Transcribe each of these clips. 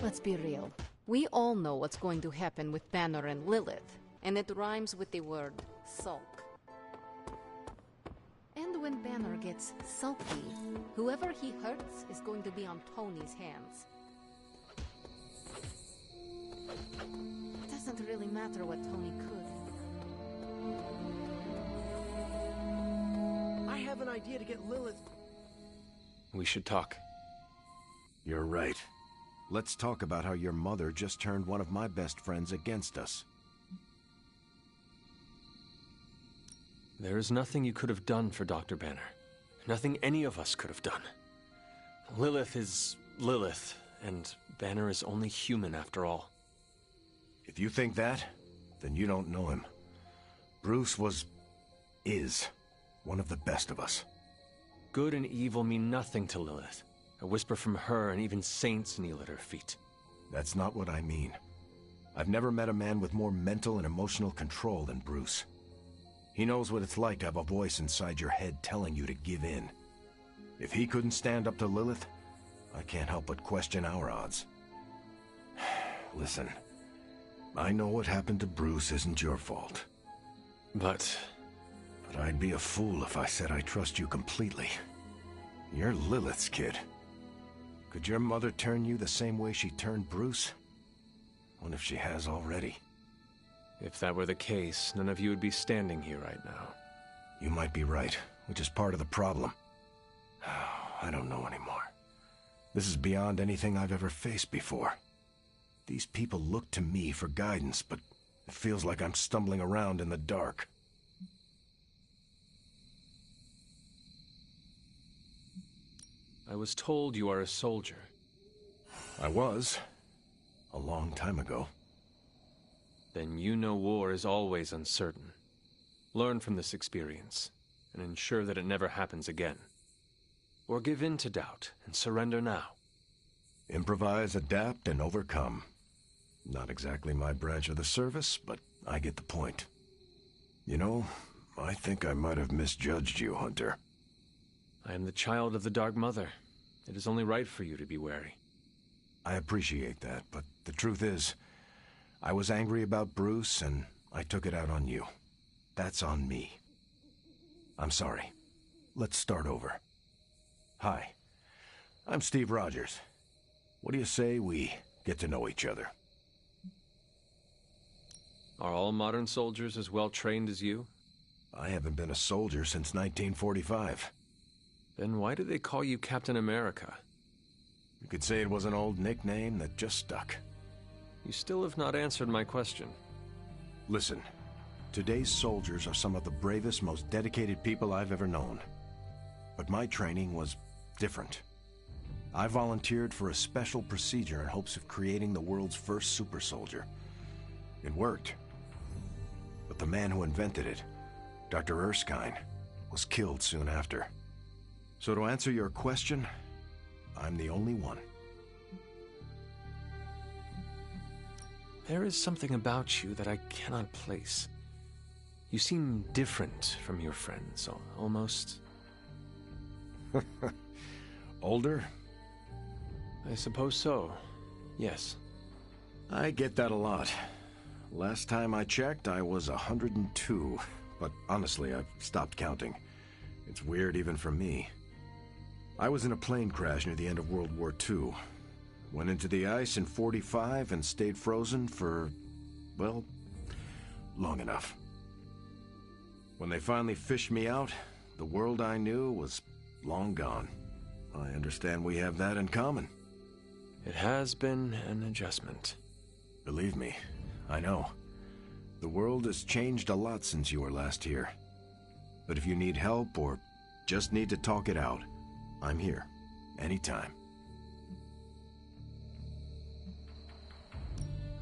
Let's be real. We all know what's going to happen with Banner and Lilith, and it rhymes with the word sulk. And when Banner gets sulky, whoever he hurts is going to be on Tony's hands. It doesn't really matter what Tony could. I have an idea to get Lilith... We should talk. You're right. Let's talk about how your mother just turned one of my best friends against us. There is nothing you could have done for Dr. Banner. Nothing any of us could have done. Lilith is Lilith, and Banner is only human after all. If you think that, then you don't know him. Bruce is one of the best of us. Good and evil mean nothing to Lilith. A whisper from her, and even saints kneel at her feet. That's not what I mean. I've never met a man with more mental and emotional control than Bruce. He knows what it's like to have a voice inside your head telling you to give in. If he couldn't stand up to Lilith, I can't help but question our odds. Listen, I know what happened to Bruce isn't your fault. But I'd be a fool if I said I trust you completely. You're Lilith's kid. Could your mother turn you the same way she turned Bruce? What if she has already? if that were the case, none of you would be standing here right now. You might be right, which is part of the problem. I don't know anymore. This is beyond anything I've ever faced before. These people look to me for guidance, but it feels like I'm stumbling around in the dark. I was told you are a soldier. I was. A long time ago. Then you know war is always uncertain. Learn from this experience, and ensure that it never happens again. Or give in to doubt and surrender now. Improvise, adapt, and overcome. Not exactly my branch of the service, but I get the point. You know, I think I might have misjudged you, Hunter. I am the child of the Dark Mother. It is only right for you to be wary. I appreciate that, but the truth is, I was angry about Bruce, and I took it out on you. That's on me. I'm sorry. Let's start over. Hi, I'm Steve Rogers. What do you say we get to know each other? Are all modern soldiers as well trained as you? I haven't been a soldier since 1945. Then why do they call you Captain America? You could say it was an old nickname that just stuck. You still have not answered my question. Listen, today's soldiers are some of the bravest, most dedicated people I've ever known. But my training was different. I volunteered for a special procedure in hopes of creating the world's first super soldier. It worked. But the man who invented it, Dr. Erskine, was killed soon after. So to answer your question, I'm the only one. There is something about you that I cannot place. You seem different from your friends, almost. Older? I suppose so, yes. I get that a lot. Last time I checked, I was 102, but honestly, I've stopped counting. It's weird even for me. I was in a plane crash near the end of World War II. Went into the ice in '45 and stayed frozen for, well, long enough. When they finally fished me out, the world I knew was long gone. I understand we have that in common. It has been an adjustment. Believe me, I know. The world has changed a lot since you were last here. But if you need help or just need to talk it out, I'm here, anytime.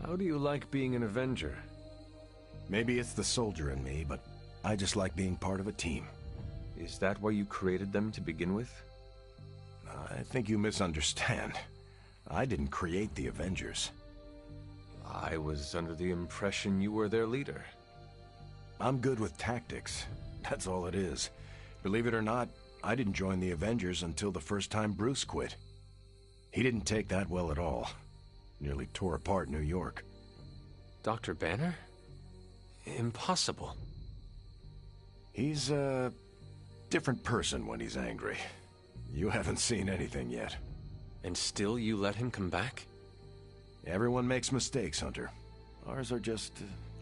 How do you like being an Avenger? Maybe it's the soldier in me, but I just like being part of a team. Is that why you created them to begin with? I think you misunderstand. I didn't create the Avengers. I was under the impression you were their leader. I'm good with tactics. That's all it is. Believe it or not, I didn't join the Avengers until the first time Bruce quit. He didn't take that well at all. Nearly tore apart New York. Dr. Banner? Impossible. He's a different person when he's angry. You haven't seen anything yet. And still you let him come back? Everyone makes mistakes, Hunter. Ours are just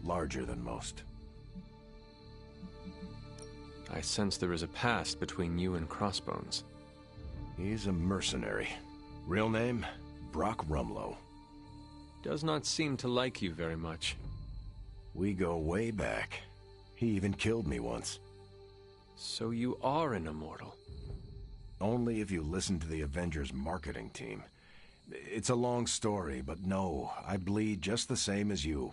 larger than most. I sense there is a past between you and Crossbones. He's a mercenary. Real name, Brock Rumlow. Does not seem to like you very much. We go way back. He even killed me once. So you are an immortal? Only if you listen to the Avengers marketing team. It's a long story, but no, I bleed just the same as you.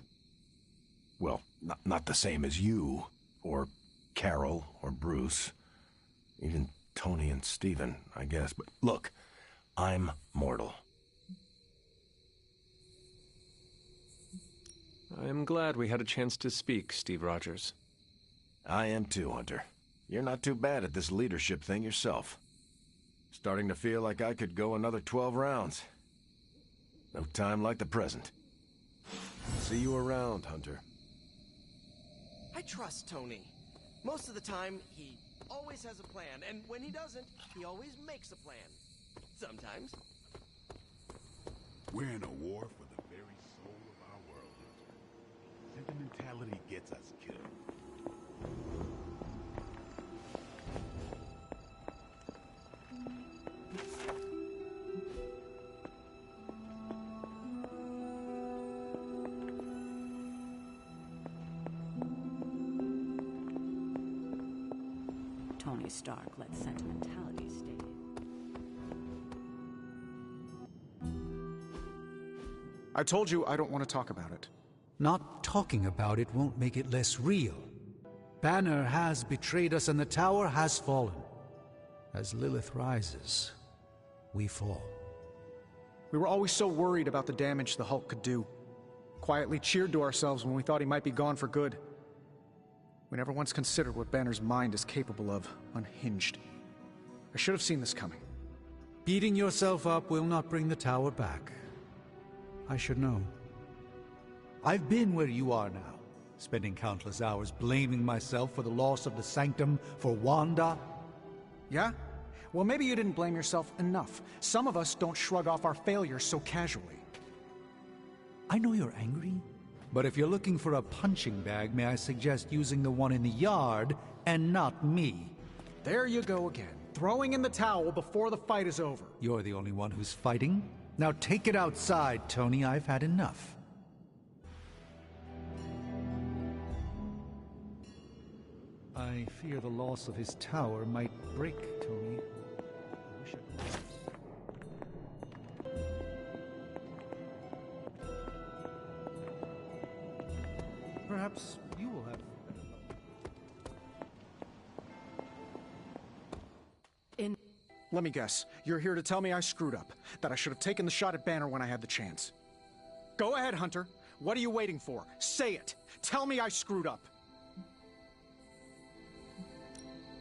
Well, not the same as you, or Carol, or Bruce. Even Tony and Steven, I guess. But look, I'm mortal. I am glad we had a chance to speak, Steve Rogers. I am too, Hunter. You're not too bad at this leadership thing yourself. Starting to feel like I could go another 12 rounds. No time like the present. See you around, Hunter. I trust Tony. Most of the time, he always has a plan, and when he doesn't, he always makes a plan. Sometimes. We're in a war for the very soul of our world, Hunter. Sentimentality gets us killed. Tony Stark let sentimentality stay. I told you I don't want to talk about it. Not talking about it won't make it less real. Banner has betrayed us and the tower has fallen. As Lilith rises, we fall. We were always so worried about the damage the Hulk could do. Quietly cheered to ourselves when we thought he might be gone for good. We never once considered what Banner's mind is capable of, unhinged. I should have seen this coming. Beating yourself up will not bring the tower back. I should know. I've been where you are now, spending countless hours blaming myself for the loss of the Sanctum, for Wanda. Yeah? Well, maybe you didn't blame yourself enough. Some of us don't shrug off our failures so casually. I know you're angry, but if you're looking for a punching bag, may I suggest using the one in the yard and not me? There you go again, throwing in the towel before the fight is over. You're the only one who's fighting. Now take it outside, Tony. I've had enough. I fear the loss of his tower might break Tony. I wish I... Perhaps you will have... Let me guess. You're here to tell me I screwed up. That I should have taken the shot at Banner when I had the chance. Go ahead, Hunter. What are you waiting for? Say it. Tell me I screwed up.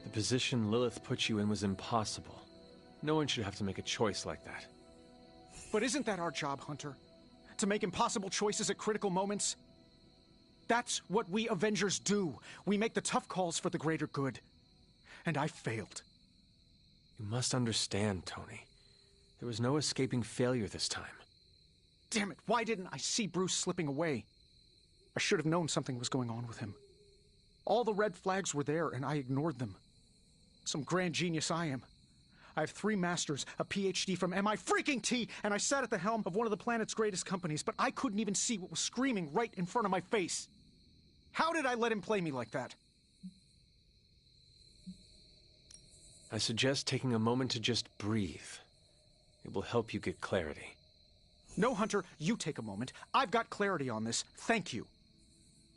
The position Lilith put you in was impossible. No one should have to make a choice like that. But isn't that our job, Hunter? To make impossible choices at critical moments? That's what we Avengers do. We make the tough calls for the greater good. And I failed. You must understand, Tony. There was no escaping failure this time. Damn it, why didn't I see Bruce slipping away? I should have known something was going on with him. All the red flags were there, and I ignored them. Some grand genius I am. I have 3 masters, a PhD from MI-T, and I sat at the helm of one of the planet's greatest companies, but I couldn't even see what was screaming right in front of my face. How did I let him play me like that? I suggest taking a moment to just breathe. It will help you get clarity. No, Hunter, you take a moment. I've got clarity on this. Thank you.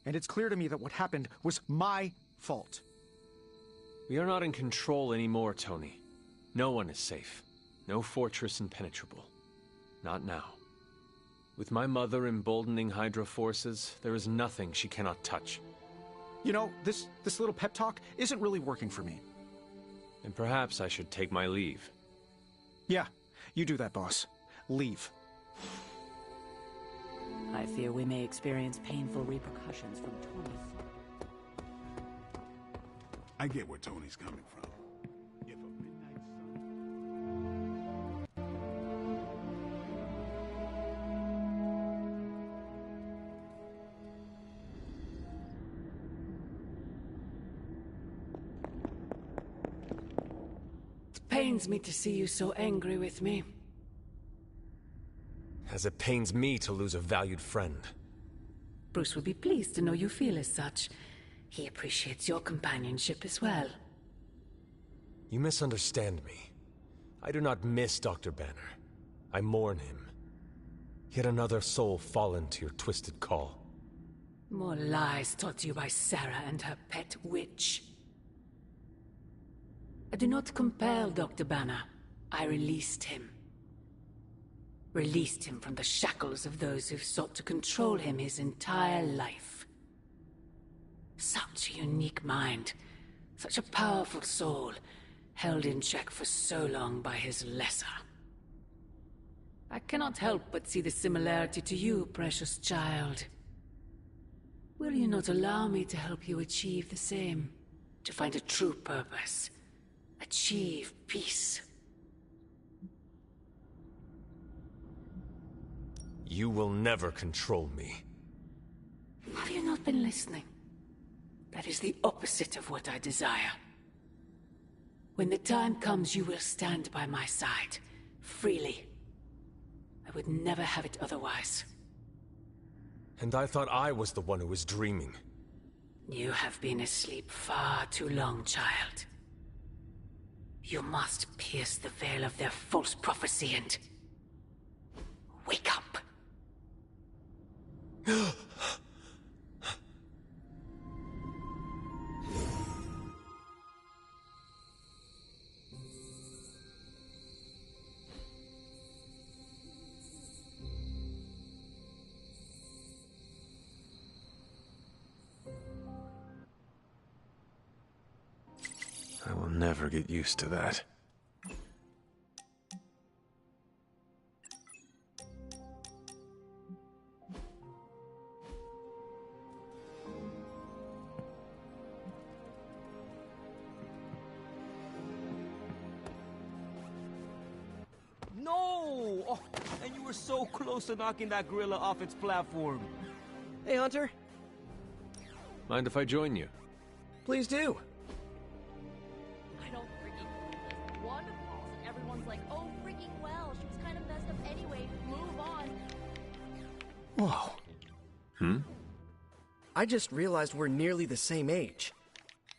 And it's clear to me that what happened was my fault. We are not in control anymore, Tony. No one is safe. No fortress impenetrable. Not now. With my mother emboldening Hydra forces, there is nothing she cannot touch. You know, this little pep talk isn't really working for me. And perhaps I should take my leave. Yeah, you do that, boss. Leave. I fear we may experience painful repercussions from Tony's. I get where Tony's coming from. If a midnight sun... It pains me to see you so angry with me. As it pains me to lose a valued friend. Bruce would be pleased to know you feel as such. He appreciates your companionship as well. You misunderstand me. I do not miss Dr. Banner. I mourn him. Yet another soul fallen to your twisted call. More lies taught to you by Sarah and her pet witch. I do not compel Dr. Banner. I released him. Released him from the shackles of those who've sought to control him his entire life. Such a unique mind, such a powerful soul, held in check for so long by his lesser. I cannot help but see the similarity to you, precious child. Will you not allow me to help you achieve the same? To find a true purpose, achieve peace. You will never control me. Have you not been listening? That is the opposite of what I desire. When the time comes, you will stand by my side, freely. I would never have it otherwise. And I thought I was the one who was dreaming. You have been asleep far too long, child. You must pierce the veil of their false prophecy and... wake up! I will never get used to that. No! Oh, and you were so close to knocking that gorilla off its platform. Hey, Hunter. Mind if I join you? Please do. I don't freaking one falls and everyone's like, oh freaking well, she was kind of messed up anyway, move on. Whoa. Hmm? I just realized we're nearly the same age.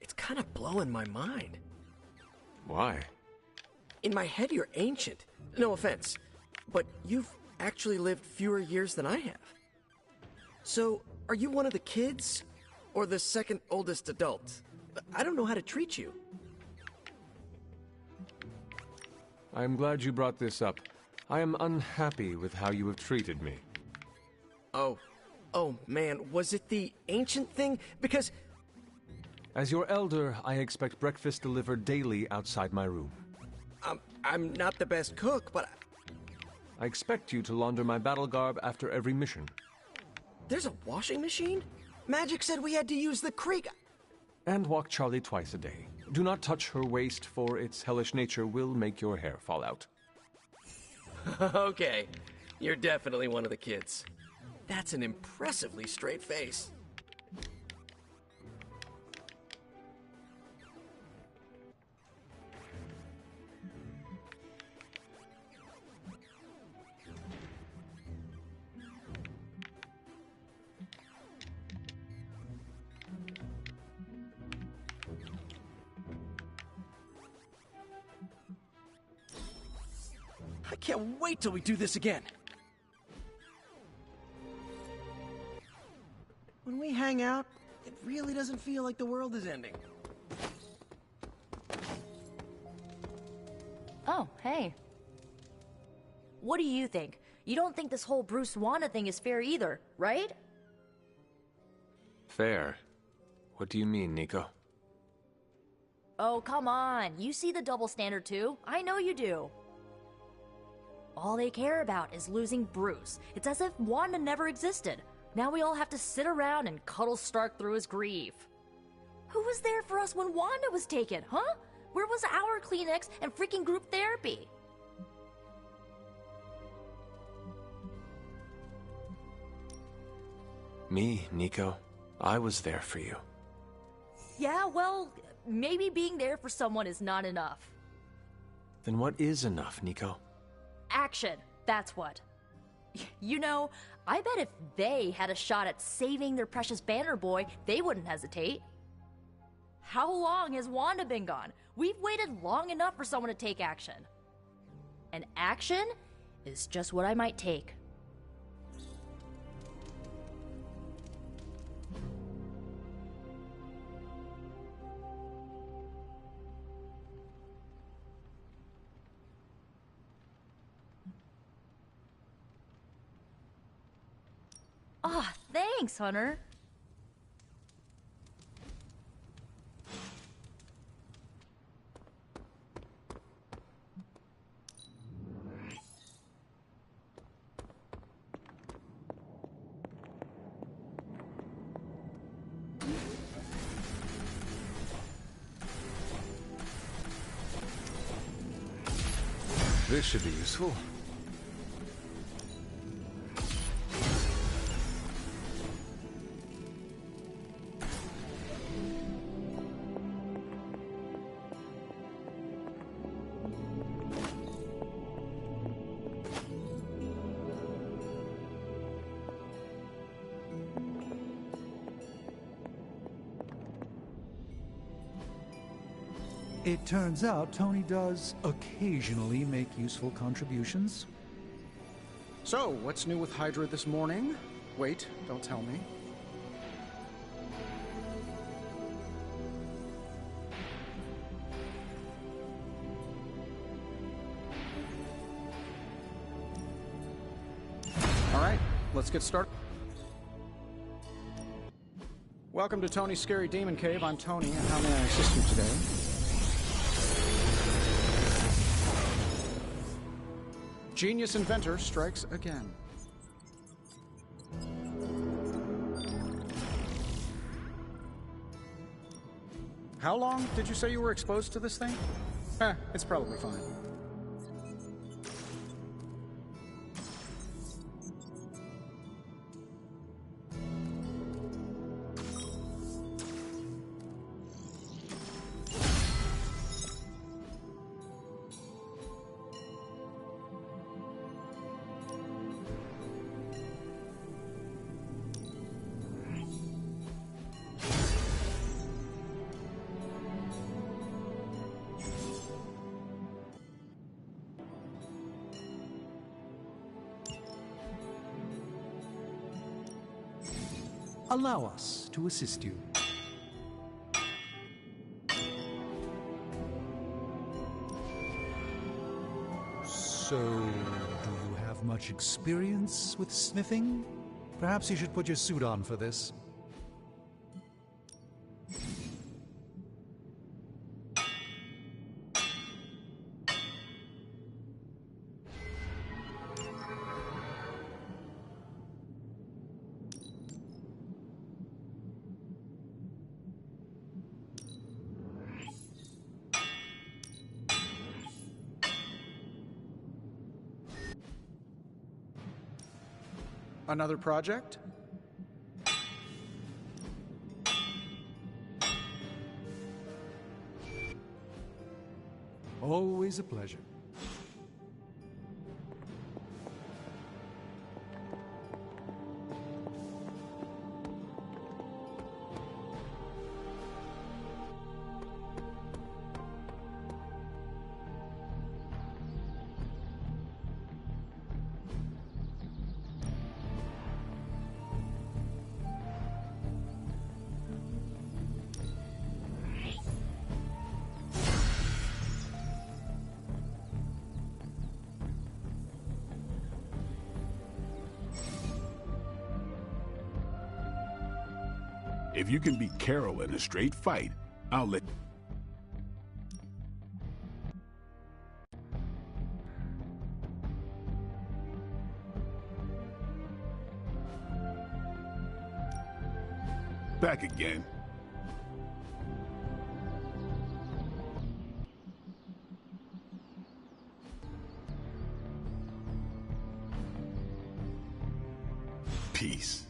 It's kind of blowing my mind. Why? In my head, you're ancient. No offense, but you've actually lived fewer years than I have. So, are you one of the kids? Or the second oldest adult? I don't know how to treat you. I am glad you brought this up. I am unhappy with how you have treated me. Oh man, was it the ancient thing? Because... As your elder, I expect breakfast delivered daily outside my room. I'm not the best cook, but... I expect you to launder my battle garb after every mission. There's a washing machine? Magic said we had to use the creek. And walk Charlie twice a day. Do not touch her waist, for its hellish nature will make your hair fall out. Okay, you're definitely one of the kids. That's an impressively straight face. I can't wait till we do this again. When we hang out, it really doesn't feel like the world is ending. Oh, hey. What do you think? You don't think this whole Bruce Wanda thing is fair either, right? Fair? What do you mean, Nico? Oh, come on. You see the double standard too? I know you do. All they care about is losing Bruce. It's as if Wanda never existed. Now we all have to sit around and cuddle Stark through his grief. Who was there for us when Wanda was taken, huh? Where was our Kleenex and freaking group therapy? Me, Nico. I was there for you. Yeah, well, maybe being there for someone is not enough. Then what is enough, Nico? Action, that's what. You know, I bet if they had a shot at saving their precious Banner Boy, they wouldn't hesitate. How long has Wanda been gone? We've waited long enough for someone to take action. And action is just what I might take. Ah, thanks, Hunter. This should be useful. It turns out Tony does occasionally make useful contributions. So, what's new with Hydra this morning? Wait, don't tell me. All right, let's get started. Welcome to Tony's Scary Demon Cave. I'm Tony, and how may I assist you today? Genius inventor strikes again. How long did you say you were exposed to this thing? It's probably fine. Allow us to assist you. So, do you have much experience with sniffing? Perhaps you should put your suit on for this. Another project? Always a pleasure. If you can beat Carol in a straight fight, I'll let... Back again. Peace.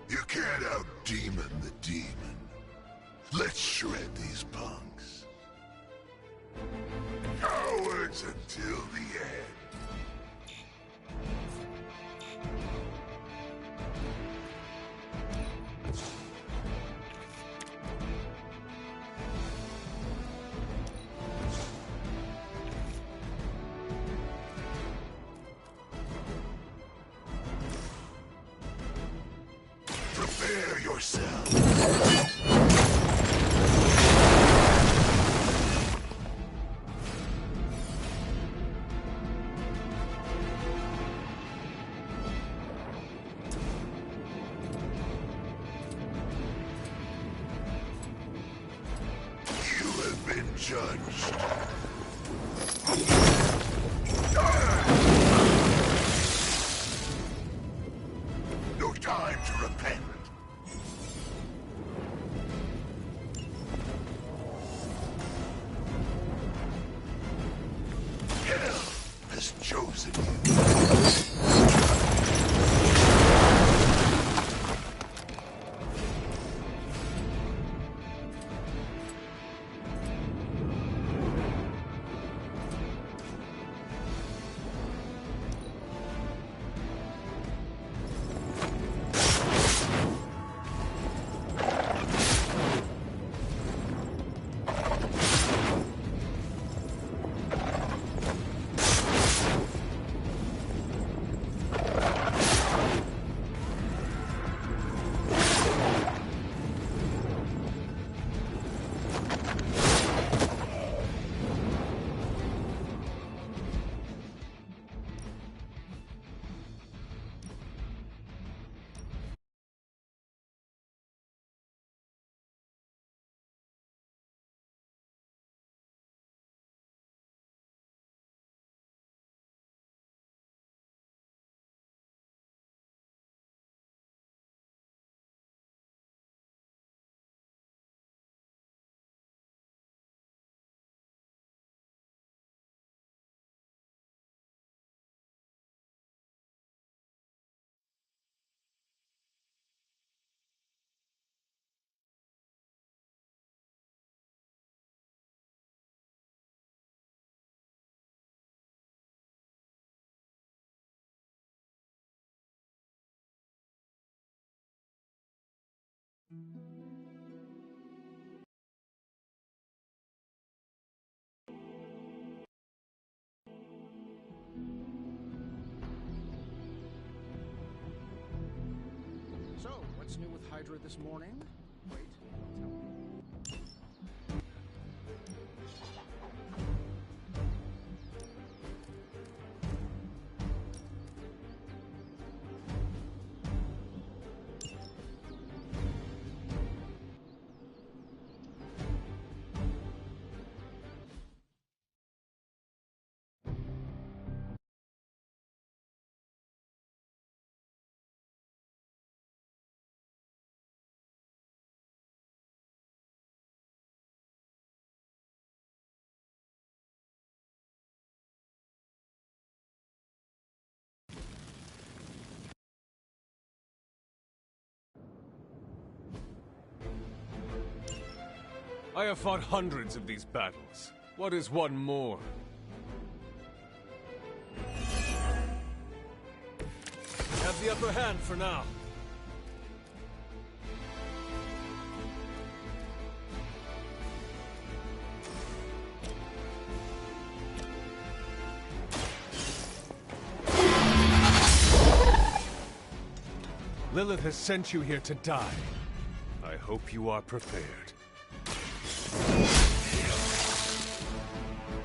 You can't out-demon the demon. Let's shred these punks. Cowards until the end. Prepare yourself. You have been judged. No time to repent. Hell has chosen you. So, what's new with Hydra this morning? Wait, don't tell me. I have fought hundreds of these battles. What is one more? Have the upper hand for now. Lilith has sent you here to die. I hope you are prepared.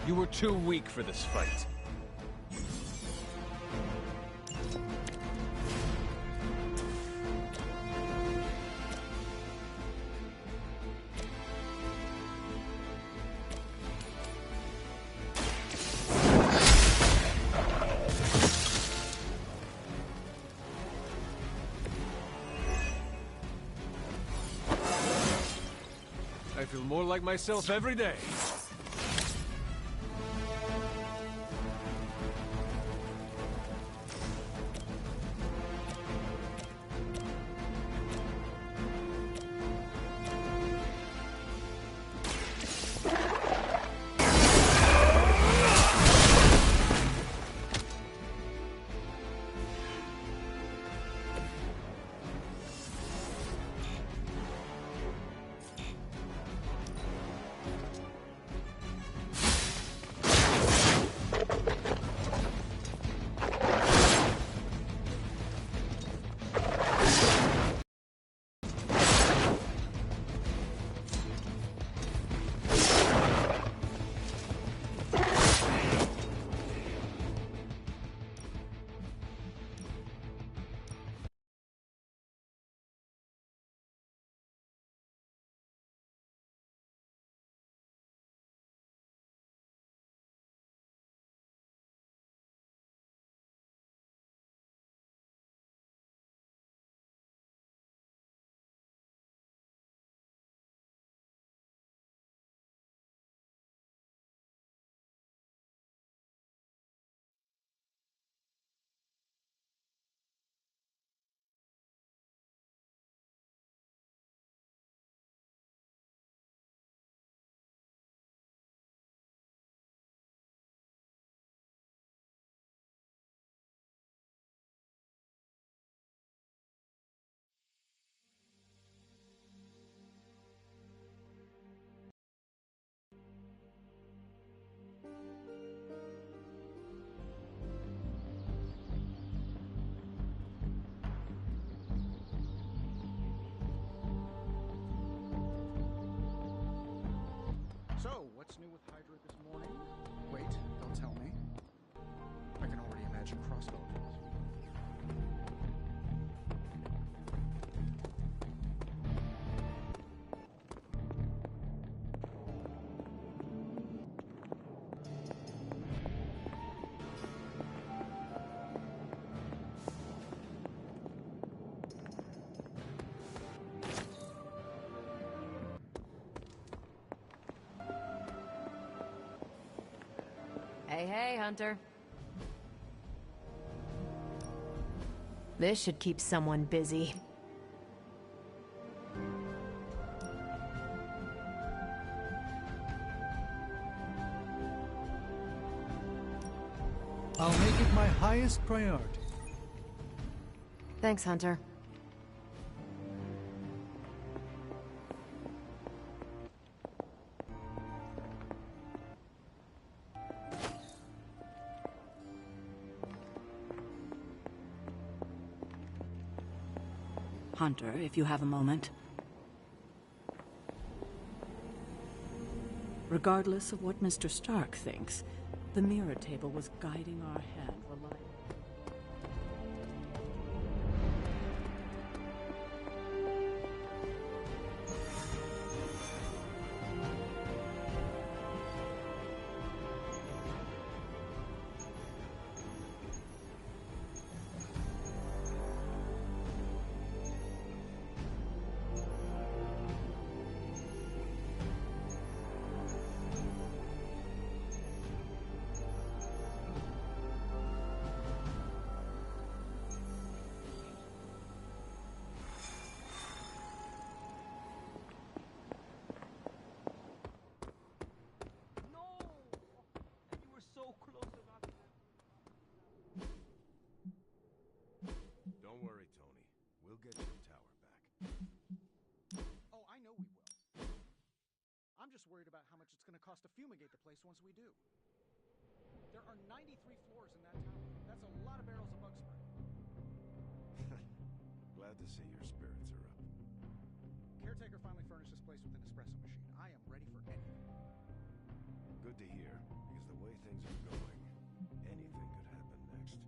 You were too weak for this fight. I feel more like myself every day. So, what's new with Hydra this morning? Wait, don't tell me. I can already imagine crossbow drills. Hey, hey, Hunter. This should keep someone busy. I'll make it my highest priority. Thanks, Hunter. Hunter, if you have a moment. Regardless of what Mr. Stark thinks, the mirror table was guiding our hand reliably. Don't worry, Tony. We'll get your tower back. Oh, I know we will. I'm just worried about how much it's going to cost to fumigate the place once we do. There are 93 floors in that tower. That's a lot of barrels of bug spray. Glad to see your spirits are up. Caretaker finally furnished this place with an espresso machine. I am ready for anything. Good to hear, because the way things are going, anything could happen next.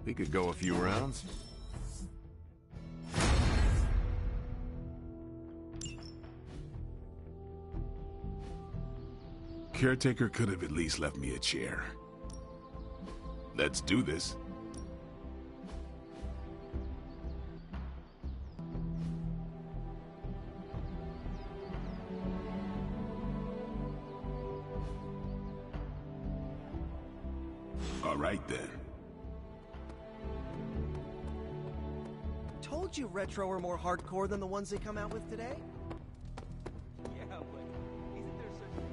We could go a few rounds. Caretaker could have at least left me a chair. Let's do this. All right then. Told you Retro are more hardcore than the ones they come out with today. Yeah, but isn't there such...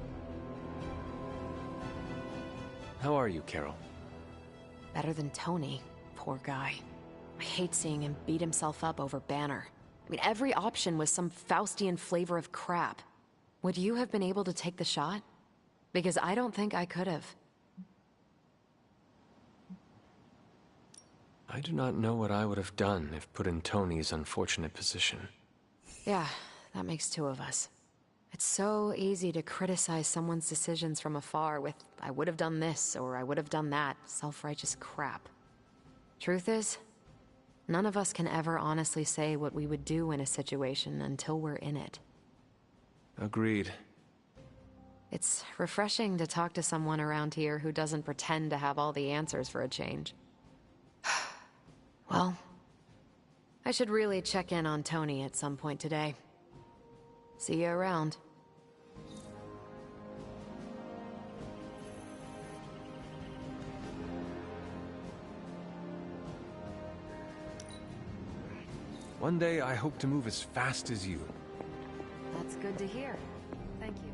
How are you, Carol? Better than Tony. Poor guy. I hate seeing him beat himself up over Banner. I mean, every option was some Faustian flavor of crap. Would you have been able to take the shot? Because I don't think I could have. I do not know what I would have done if put in Tony's unfortunate position. Yeah, that makes two of us. It's so easy to criticize someone's decisions from afar with, I would have done this, or I would have done that, self-righteous crap. Truth is, none of us can ever honestly say what we would do in a situation until we're in it. Agreed. It's refreshing to talk to someone around here who doesn't pretend to have all the answers for a change. Well, I should really check in on Tony at some point today. See you around. One day I hope to move as fast as you. That's good to hear. Thank you.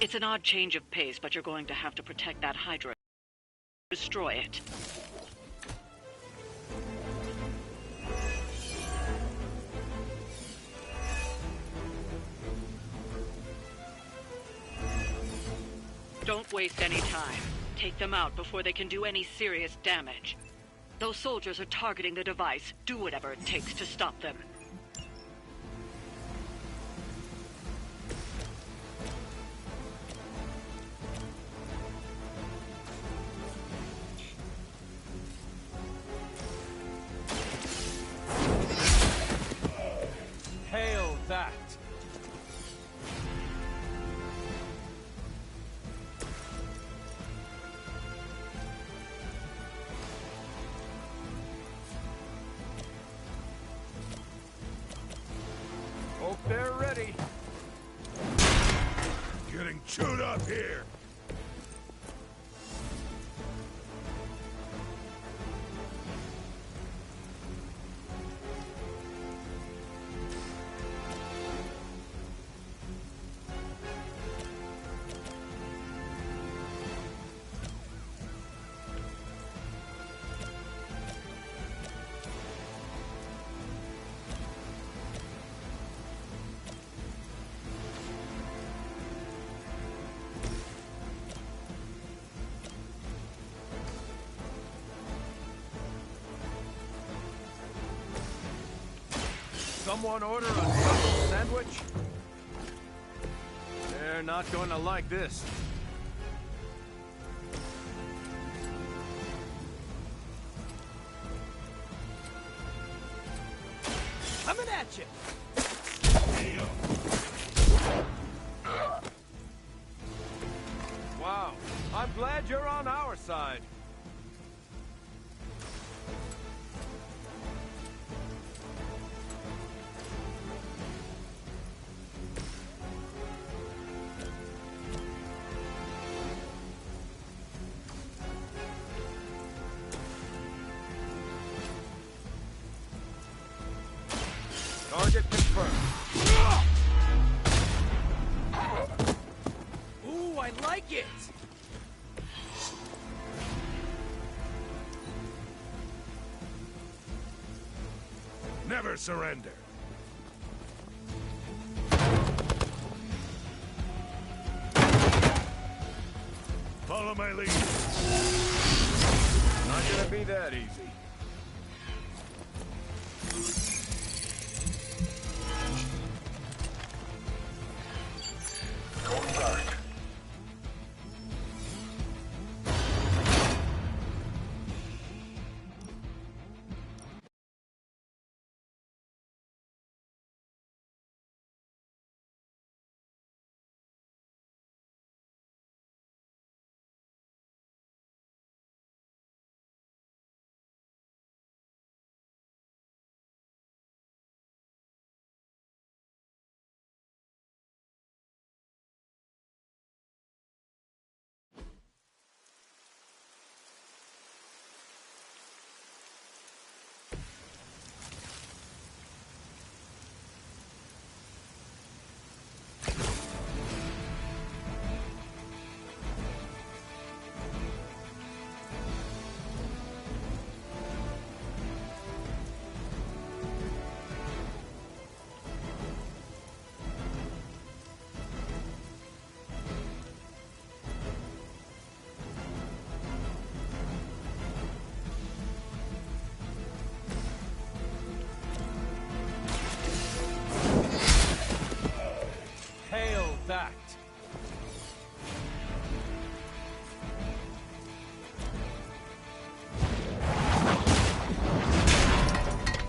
It's an odd change of pace, but you're going to have to protect that Hydra. Destroy it. Don't waste any time. Take them out before they can do any serious damage. Those soldiers are targeting the device. Do whatever it takes to stop them. ready. Getting chewed up here. Someone order a double sandwich? They're not going to like this. Coming at you! Wow, I'm glad you're on our side. Target confirmed. Ooh, I like it! Never surrender. Follow my lead. Not gonna be that easy. Going back. Hail that!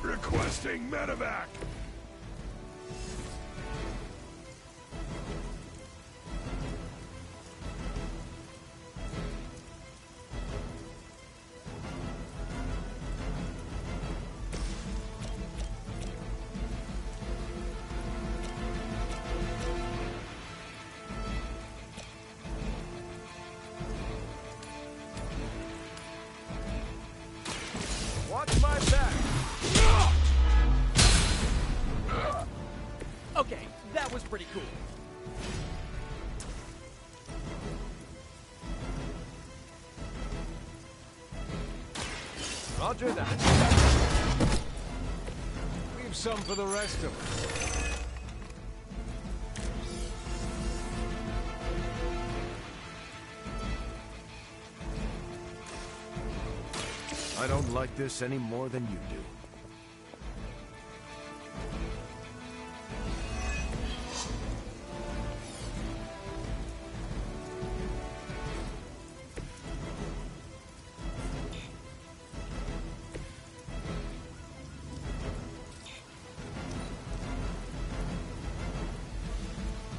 Requesting medevac. Watch my back! Okay, that was pretty cool. Roger that. Leave some for the rest of us. I don't like this any more than you do.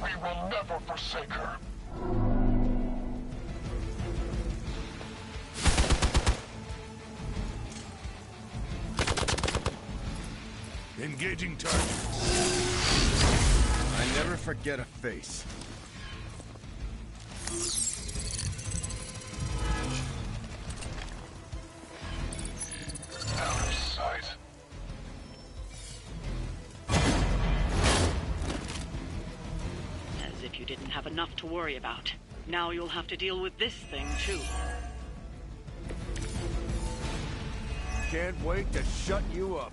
We will never forsake her. Engaging target. I Never forget a face. Out of sight. As if you didn't have enough to worry about. Now you'll have to deal with this thing, too. Can't wait to shut you up.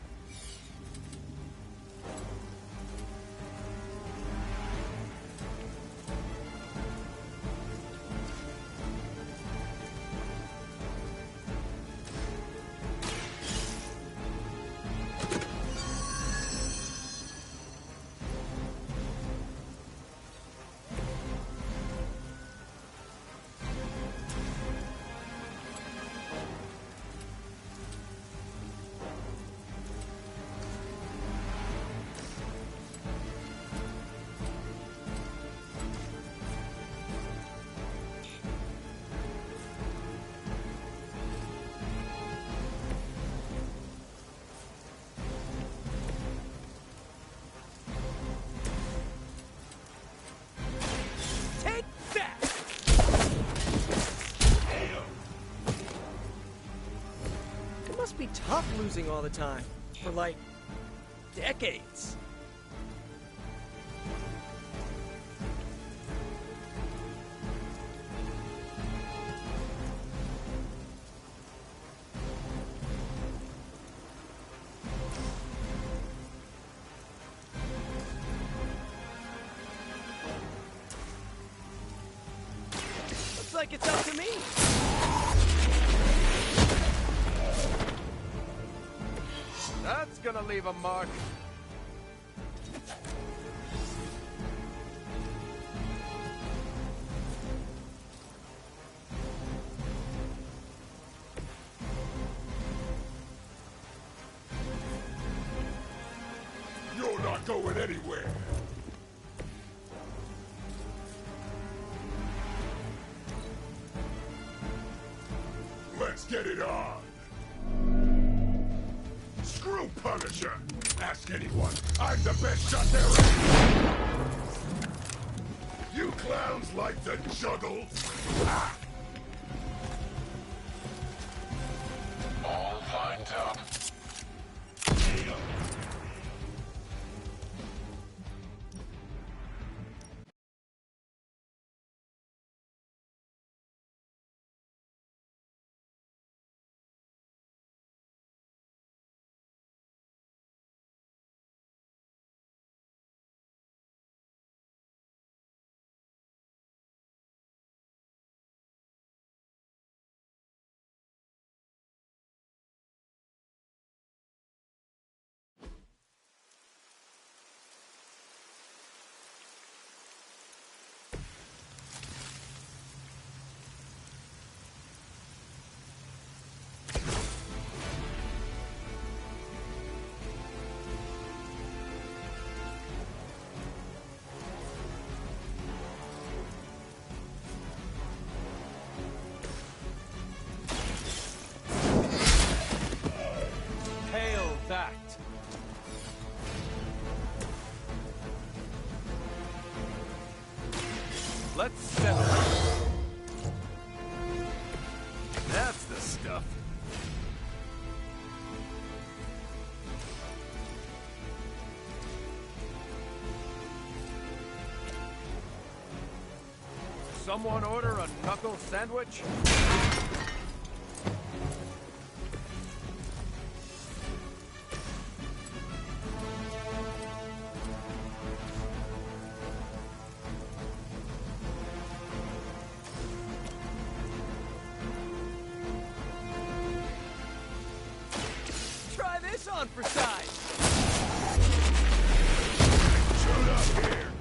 Be tough losing all the time. For like decades. Looks like it's up to me. That's gonna leave a mark. You're not going anywhere. Let's get it on. Screw Punisher! Ask anyone. I'm the best shot there is! You clowns like to juggle? Ah. All lined up. That. Let's settle it. That's the stuff. Someone order a knuckle sandwich? On for size. Shoot up here.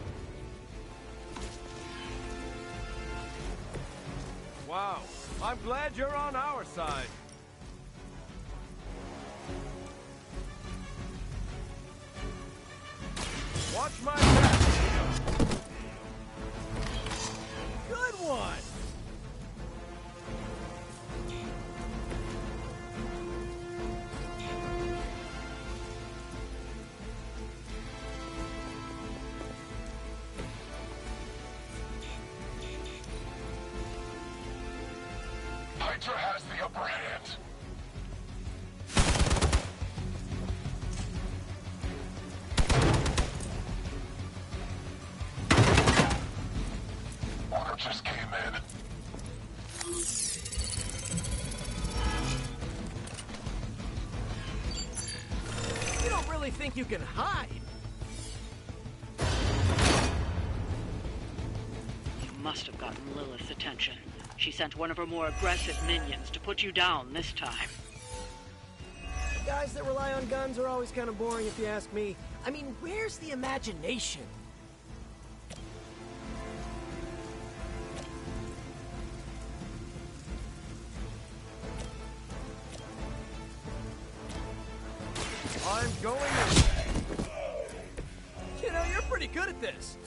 Wow, I'm glad you're on our side. Watch my back. Good one. Hydra has the upper hand. Order just came in. You don't really think you can hide? You must have gotten Lilith's attention. She sent one of her more aggressive minions to put you down this time. Guys that rely on guns are always kind of boring if you ask me. I mean, where's the imagination? I'm going in. You know, you're pretty good at this.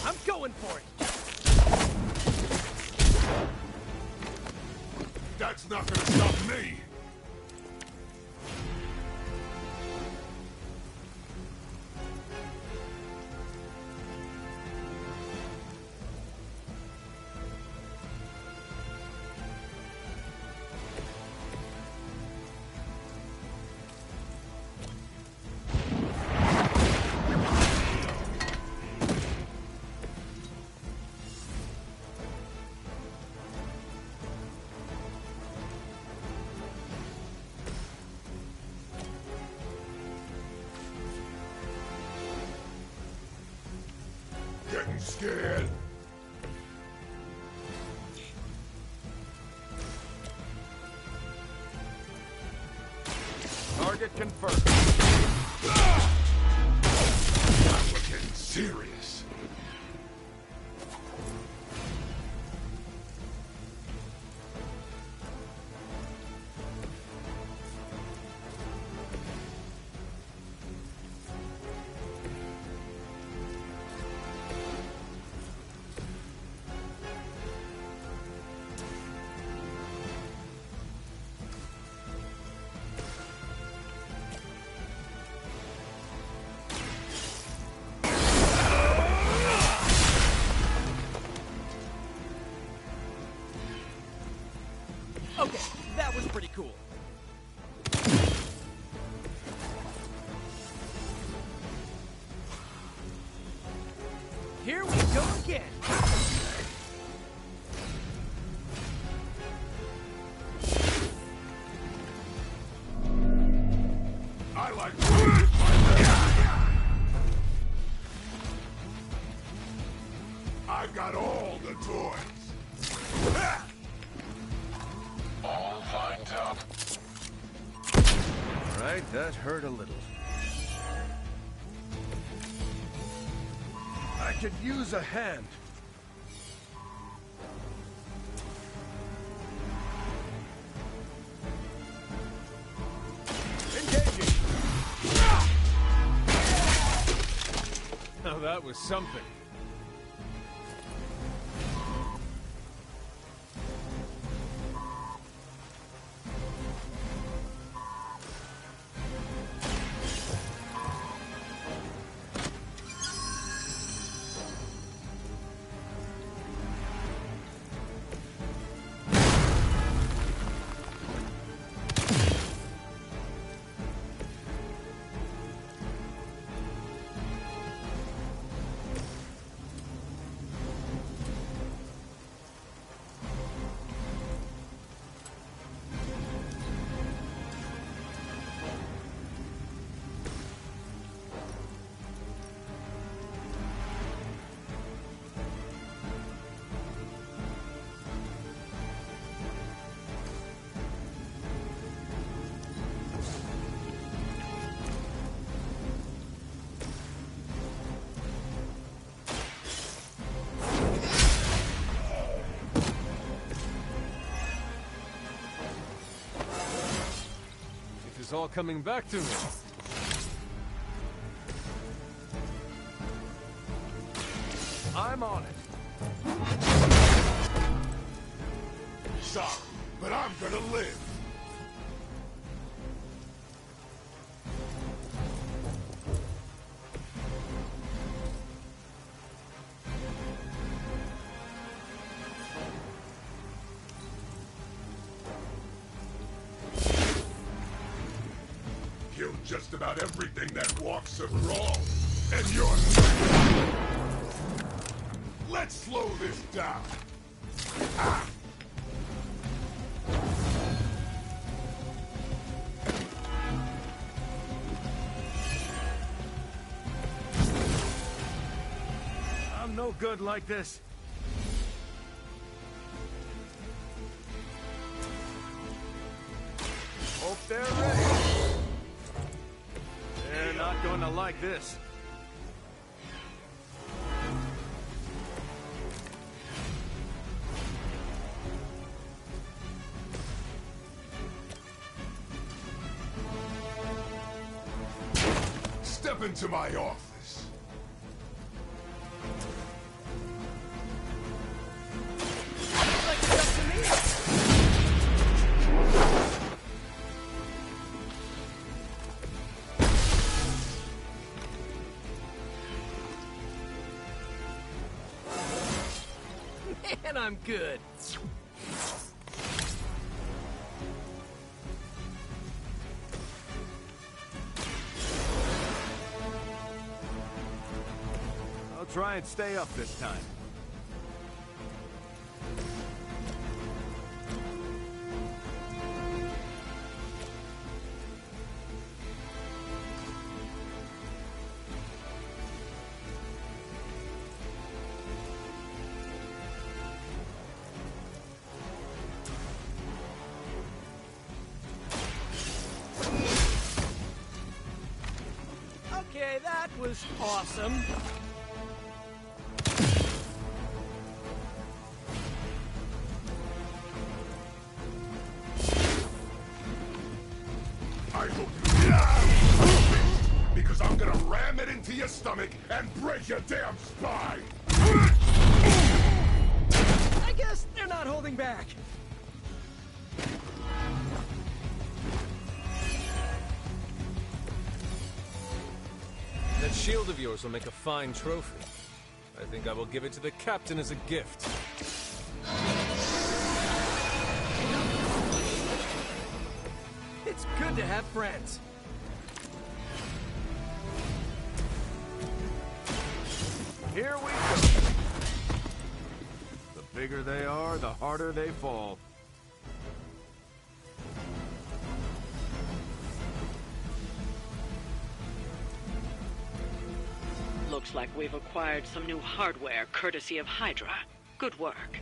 I'm going for it. That's not gonna stop me! Getting scared. Target confirmed. Now we're getting serious. Okay, that was pretty cool. Here we go again. I like I've got all the toys. All lined up. Right, that hurt a little. I could use a hand. Engaging. Now that was something. It is all coming back to me. I'm on it. Sorry, but I'm gonna live. Killed just about everything that walks or crawls, and you're... Let's slow this down. Ah. I'm no good like this. Hope they're ready. They're not going to like this. Step into my office. Like it's up to me. Man, I'm good. I'll try and stay up this time. Okay, that was awesome. I hope you... Because I'm gonna ram it into your stomach and break your damn spine! I guess they're not holding back. That shield of yours will make a fine trophy. I think I will give it to the captain as a gift. It's good to have friends. Here we go. The bigger they are, the harder they fall. Looks like we've acquired some new hardware courtesy of Hydra. Good work.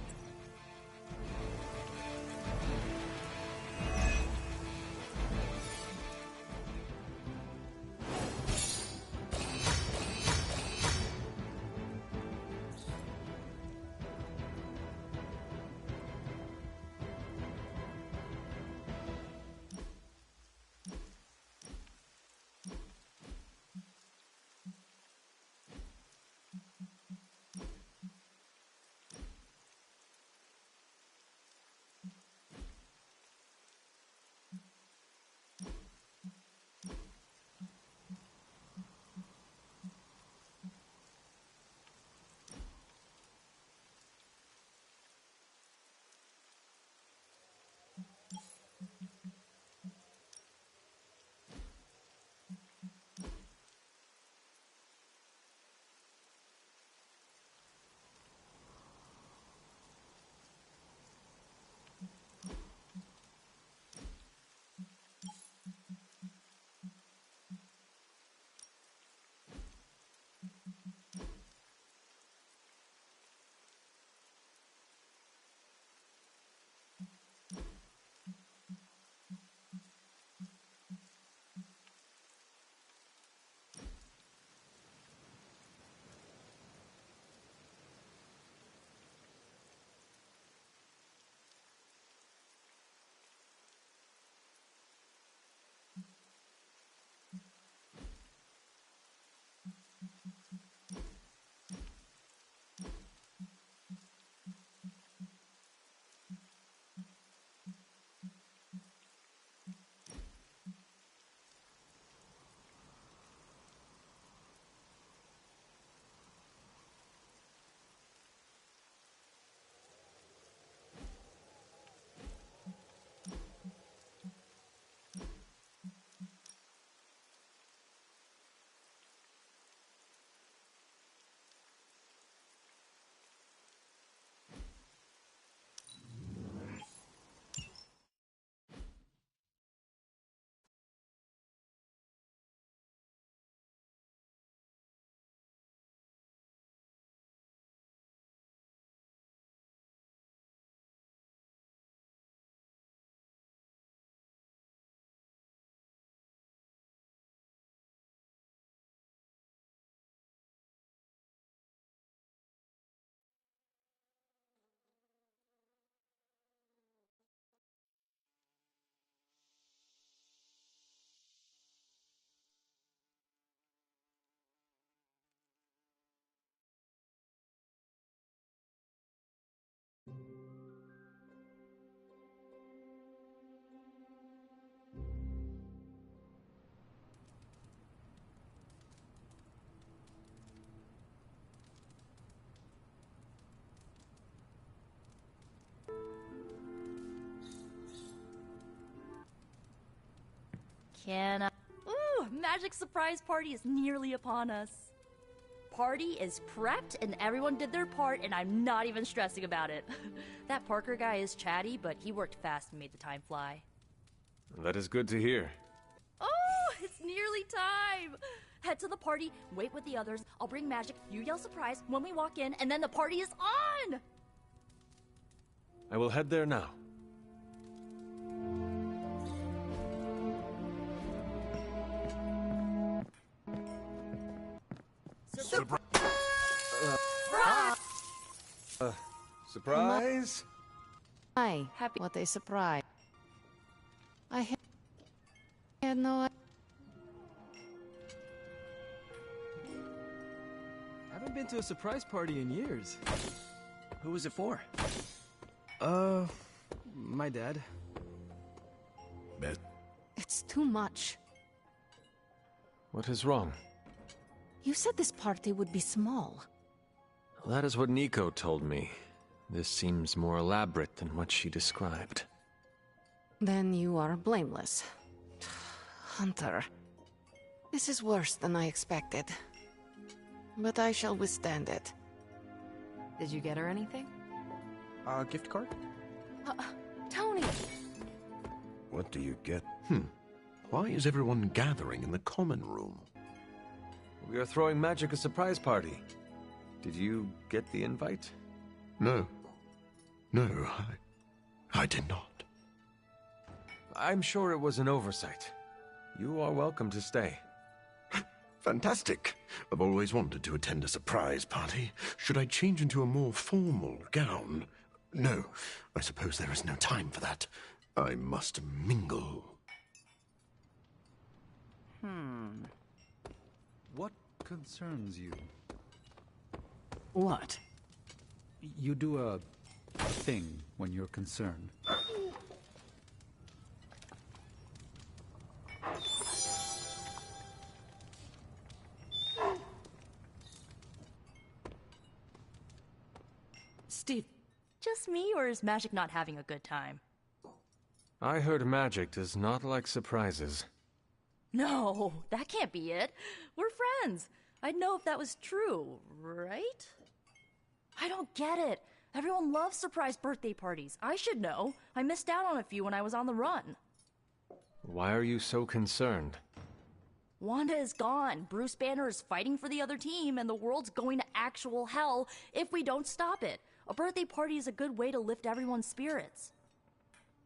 Can I? Ooh, magic surprise party is nearly upon us. Party is prepped and everyone did their part and I'm not even stressing about it. That Parker guy is chatty, but he worked fast and made the time fly. That is good to hear. Oh, it's nearly time! Head to the party, wait with the others, I'll bring magic, you yell surprise when we walk in, and then the party is on! I will head there now. Surprise? Hi, happy. What a surprise. I had no idea. Haven't been to a surprise party in years. Who was it for? My dad. Beth, It's too much. What is wrong? You said this party would be small. That is what Nico told me. This seems more elaborate than what she described. Then you are blameless. Hunter, this is worse than I expected. But I shall withstand it. Did you get her anything? Gift card? Tony! What do you get? Why is everyone gathering in the common room? We are throwing Magic a surprise party. Did you get the invite? No. No, I did not. I'm sure it was an oversight. You are welcome to stay. Fantastic. I've always wanted to attend a surprise party. Should I change into a more formal gown? No, I suppose there is no time for that. I must mingle. What concerns you? What? You do a thing when you're concerned. Steve. Just me, or is Magic not having a good time? I heard Magic does not like surprises. No, that can't be it. We're friends. I'd know if that was true, right? I don't get it. Everyone loves surprise birthday parties. I should know. I missed out on a few when I was on the run. Why are you so concerned? Wanda is gone. Bruce Banner is fighting for the other team, and the world's going to actual hell if we don't stop it. A birthday party is a good way to lift everyone's spirits.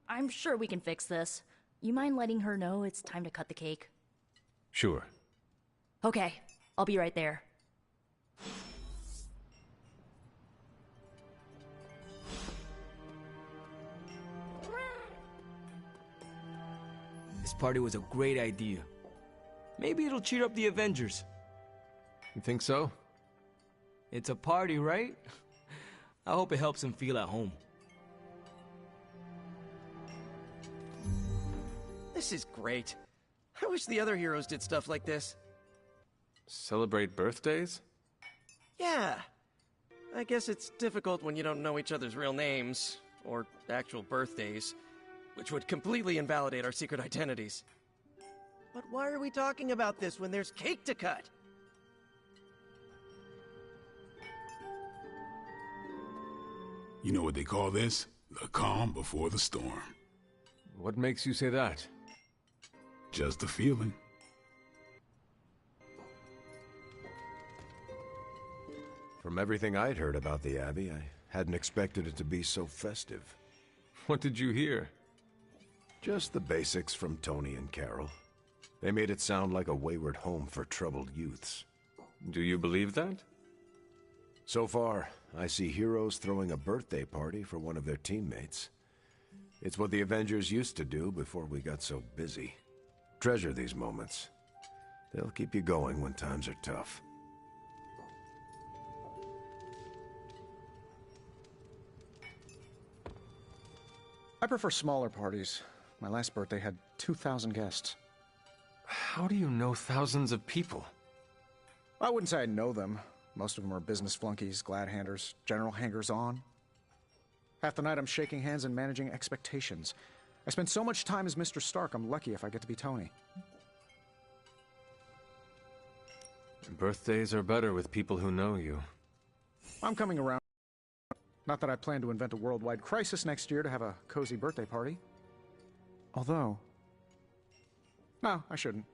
I'm sure we can fix this. You mind letting her know it's time to cut the cake? Sure. Okay, I'll be right there. This party was a great idea. Maybe it'll cheer up the Avengers. You think so? It's a party, right? I hope it helps them feel at home. This is great. I wish the other heroes did stuff like this. Celebrate birthdays? Yeah. I guess it's difficult when you don't know each other's real names, or actual birthdays, which would completely invalidate our secret identities. But why are we talking about this when there's cake to cut? you know what they call this? The calm before the storm. What makes you say that? Just a feeling. From everything I'd heard about the Abbey, I hadn't expected it to be so festive. What did you hear? Just the basics from Tony and Carol. They made it sound like a wayward home for troubled youths. Do you believe that? So far, I see heroes throwing a birthday party for one of their teammates. It's what the Avengers used to do before we got so busy. Treasure these moments. They'll keep you going when times are tough. I prefer smaller parties. My last birthday had 2,000 guests. How do you know thousands of people? I wouldn't say I know them. Most of them are business flunkies, glad-handers, general hangers-on. Half the night I'm shaking hands and managing expectations. I spend so much time as Mr. Stark, I'm lucky if I get to be Tony. Birthdays are better with people who know you. I'm coming around. Not that I plan to invent a worldwide crisis next year to have a cozy birthday party. Although... No, I shouldn't.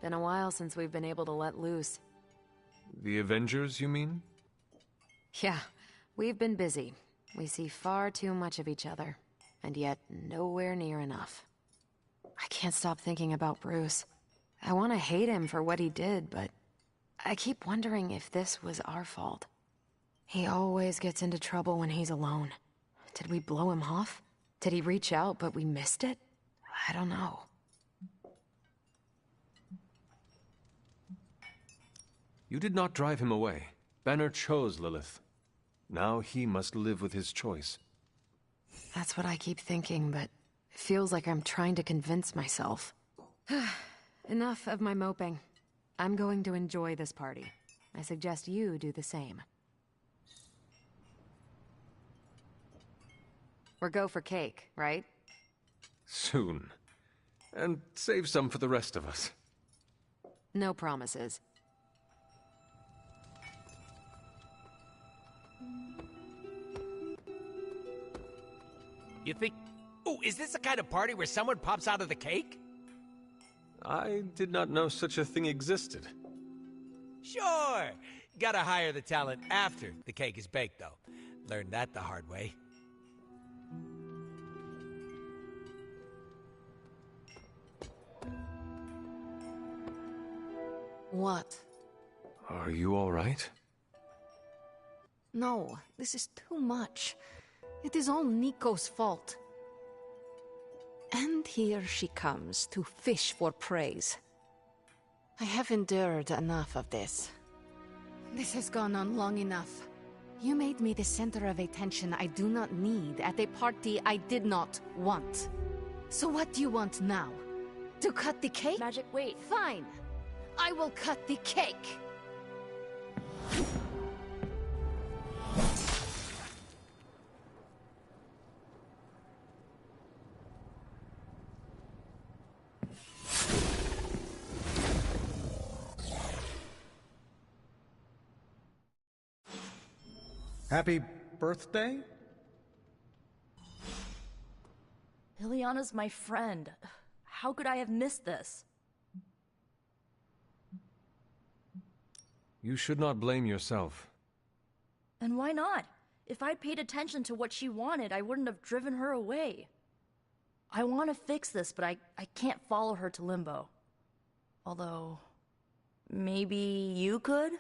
Been a while since we've been able to let loose. The Avengers, you mean? Yeah, we've been busy. We see far too much of each other, and yet nowhere near enough. I can't stop thinking about Bruce. I want to hate him for what he did, but I keep wondering if this was our fault. He always gets into trouble when he's alone. Did we blow him off? Did he reach out, but we missed it? I don't know. You did not drive him away. Banner chose Lilith. Now he must live with his choice. That's what I keep thinking, but it feels like I'm trying to convince myself. Enough of my moping. I'm going to enjoy this party. I suggest you do the same. Or go for cake, right? Soon. And save some for the rest of us. No promises. You think... Oh, is this the kind of party where someone pops out of the cake? I did not know such a thing existed. Sure! Gotta hire the talent after the cake is baked, though. Learned that the hard way. What? Are you all right? No, this is too much. It is all Nico's fault. And here she comes to fish for praise. I have endured enough of this. This has gone on long enough. You made me the center of attention I do not need at a party I did not want. So what do you want now? To cut the cake? Magic, wait. Fine. I will cut the cake. Happy birthday? Ileana's my friend. How could I have missed this? You should not blame yourself. And why not? If I'd paid attention to what she wanted, I wouldn't have driven her away. I want to fix this, but I can't follow her to Limbo. Although, maybe you could?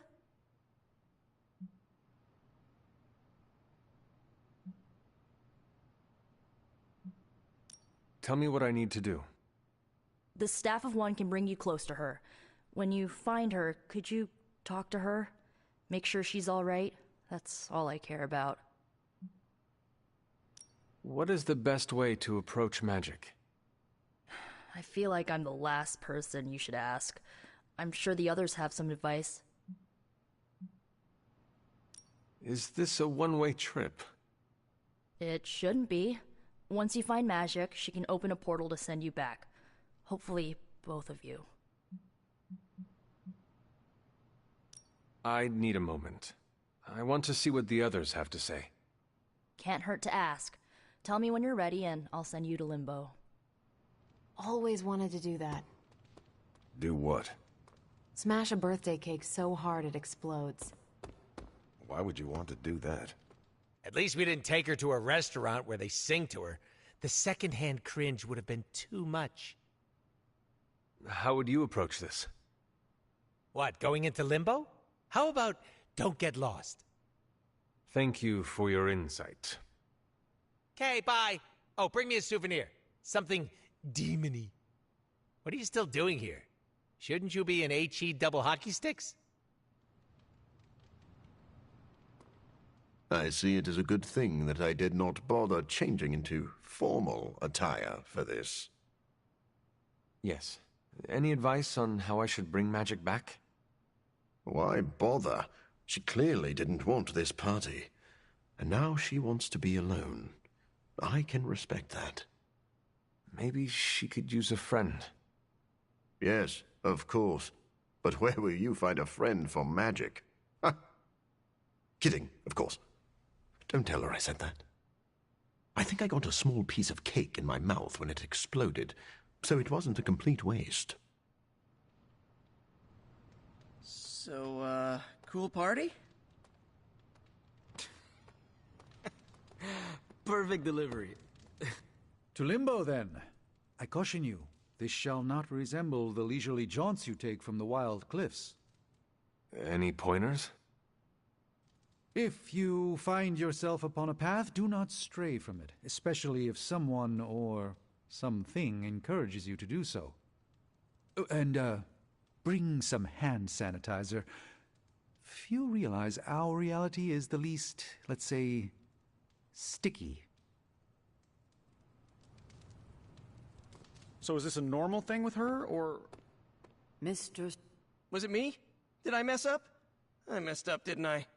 Tell me what I need to do. The Staff of One can bring you close to her. When you find her, could you talk to her? Make sure she's all right? That's all I care about. What is the best way to approach magic? I feel like I'm the last person you should ask. I'm sure the others have some advice. Is this a one-way trip? It shouldn't be. Once you find magic, she can open a portal to send you back. Hopefully, both of you. I need a moment. I want to see what the others have to say. Can't hurt to ask. Tell me when you're ready and I'll send you to Limbo. Always wanted to do that. Do what? Smash a birthday cake so hard it explodes. Why would you want to do that? At least we didn't take her to a restaurant where they sing to her. The secondhand cringe would have been too much. How would you approach this? What, going into Limbo? How about don't get lost? Thank you for your insight. Okay, bye. Oh, bring me a souvenir. Something demony. What are you still doing here? Shouldn't you be in HE double hockey sticks? I see it as a good thing that I did not bother changing into formal attire for this. Yes. Any advice on how I should bring magic back? Why bother? She clearly didn't want this party. And now she wants to be alone. I can respect that. Maybe she could use a friend. Yes, of course. But where will you find a friend for magic? Kidding, of course. Don't tell her I said that. I think I got a small piece of cake in my mouth when it exploded, so it wasn't a complete waste. So, cool party? Perfect delivery. To Limbo, then. I caution you, this shall not resemble the leisurely jaunts you take from the wild cliffs. Any pointers? If you find yourself upon a path, do not stray from it, especially if someone or something encourages you to do so. And, bring some hand sanitizer. Few realize our reality is the least, let's say, sticky. So is this a normal thing with her, or... Mr. Was it me? Did I mess up? I messed up, didn't I?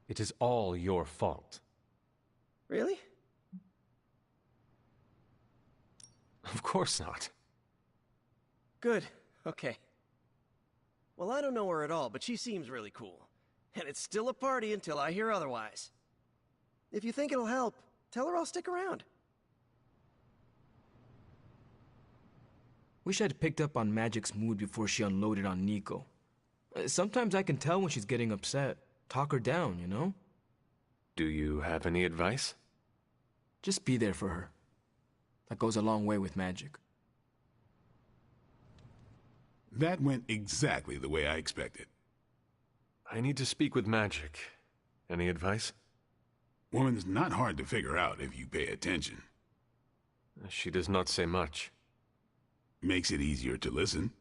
It is all your fault. Really? Of course not. Good. Okay. Well, I don't know her at all, but she seems really cool. And it's still a party until I hear otherwise. If you think it'll help, tell her I'll stick around. Wish I'd picked up on Magic's mood before she unloaded on Nico. Sometimes I can tell when she's getting upset. Talk her down, you know? Do you have any advice? Just be there for her. That goes a long way with Magic. That went exactly the way I expected. I need to speak with Magic. Any advice? Woman's not hard to figure out if you pay attention. She does not say much. Makes it easier to listen.